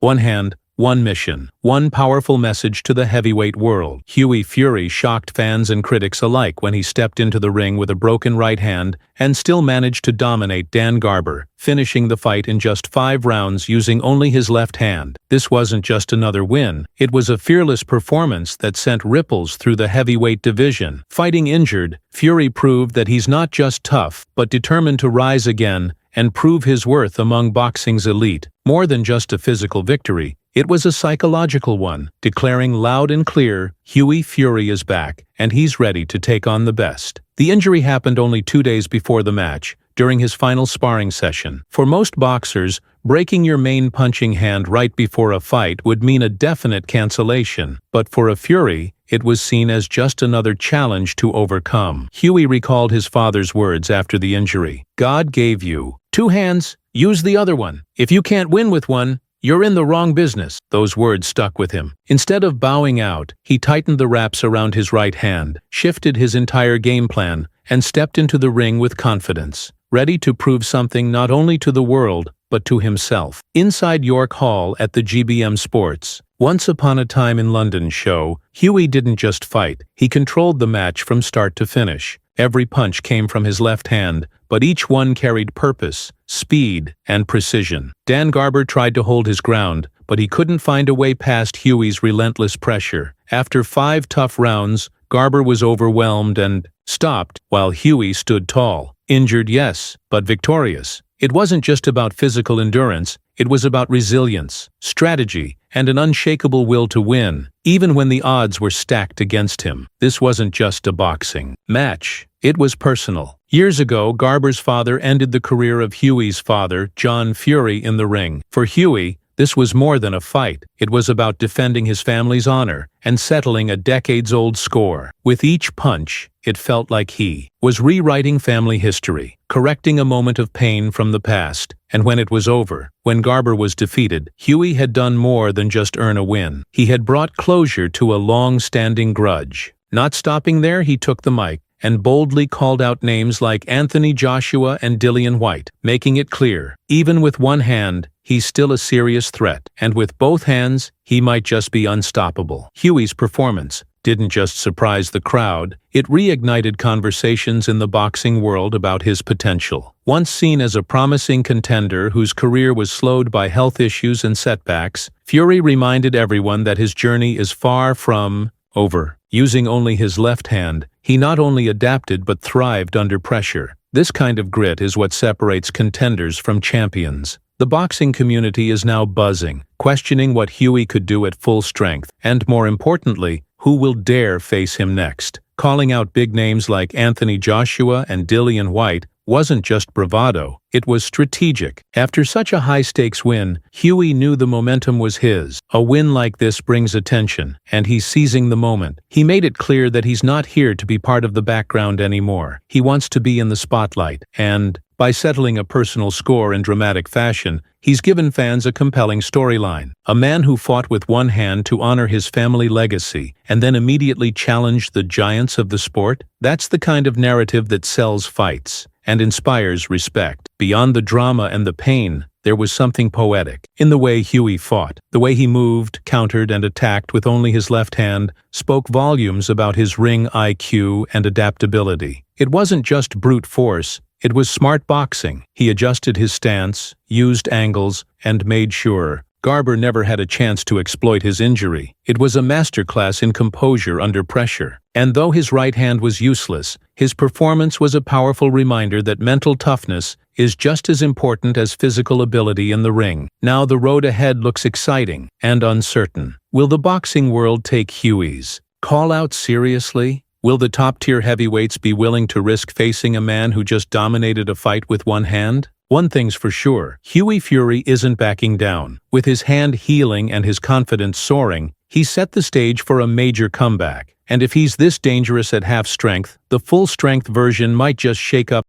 One hand, one mission, one powerful message to the heavyweight world. Hughie Fury shocked fans and critics alike when he stepped into the ring with a broken right hand and still managed to dominate Dan Garber, finishing the fight in just 5 rounds using only his left hand. This wasn't just another win, it was a fearless performance that sent ripples through the heavyweight division. Fighting injured, Fury proved that he's not just tough, but determined to rise again and prove his worth among boxing's elite. More than just a physical victory, it was a psychological one, declaring loud and clear, Hughie Fury is back, and he's ready to take on the best. The injury happened only 2 days before the match, during his final sparring session. For most boxers, breaking your main punching hand right before a fight would mean a definite cancellation, but for a Fury, it was seen as just another challenge to overcome. Hughie recalled his father's words after the injury. "God gave you 2 hands, use the other one. If you can't win with one, you're in the wrong business." Those words stuck with him. Instead of bowing out, he tightened the wraps around his right hand, shifted his entire game plan, and stepped into the ring with confidence, ready to prove something not only to the world, but to himself. Inside York Hall at the GBM Sports Once Upon a Time in London show, Hughie didn't just fight, he controlled the match from start to finish. Every punch came from his left hand, but each one carried purpose, speed, and precision. Dan Garber tried to hold his ground, but he couldn't find a way past Hughie's relentless pressure. After 5 tough rounds, Garber was overwhelmed and stopped, while Hughie stood tall. Injured, yes, but victorious. It wasn't just about physical endurance, it was about resilience, strategy, and an unshakable will to win, even when the odds were stacked against him. This wasn't just a boxing match, it was personal. Years ago, Garber's father ended the career of Hughie's father, John Fury, in the ring. For Hughie, this was more than a fight. It was about defending his family's honor and settling a decades-old score. With each punch, it felt like he was rewriting family history, correcting a moment of pain from the past. And when it was over, when Garber was defeated, Hughie had done more than just earn a win. He had brought closure to a long-standing grudge. Not stopping there, he took the mic and boldly called out names like Anthony Joshua and Whyte, making it clear, even with one hand, he's still a serious threat, and with both hands, he might just be unstoppable. Hughie's performance didn't just surprise the crowd, it reignited conversations in the boxing world about his potential. Once seen as a promising contender whose career was slowed by health issues and setbacks, Fury reminded everyone that his journey is far from over. Using only his left hand, he not only adapted but thrived under pressure. This kind of grit is what separates contenders from champions. The boxing community is now buzzing, questioning what Hughie could do at full strength, and more importantly, who will dare face him next. Calling out big names like Anthony Joshua and Whyte wasn't just bravado, it was strategic. After such a high-stakes win, Hughie knew the momentum was his. A win like this brings attention, and he's seizing the moment. He made it clear that he's not here to be part of the background anymore. He wants to be in the spotlight, and by settling a personal score in dramatic fashion, he's given fans a compelling storyline. A man who fought with one hand to honor his family legacy and then immediately challenged the giants of the sport? That's the kind of narrative that sells fights and inspires respect. Beyond the drama and the pain, there was something poetic in the way Hughie fought. The way he moved, countered, and attacked with only his left hand spoke volumes about his ring IQ and adaptability. It wasn't just brute force, it was smart boxing. He adjusted his stance, used angles, and made sure Garber never had a chance to exploit his injury. It was a masterclass in composure under pressure. And though his right hand was useless, his performance was a powerful reminder that mental toughness is just as important as physical ability in the ring. Now the road ahead looks exciting and uncertain. Will the boxing world take Hughie's call out seriously? Will the top-tier heavyweights be willing to risk facing a man who just dominated a fight with one hand? One thing's for sure, Hughie Fury isn't backing down. With his hand healing and his confidence soaring, he set the stage for a major comeback. And if he's this dangerous at half strength, the full-strength version might just shake up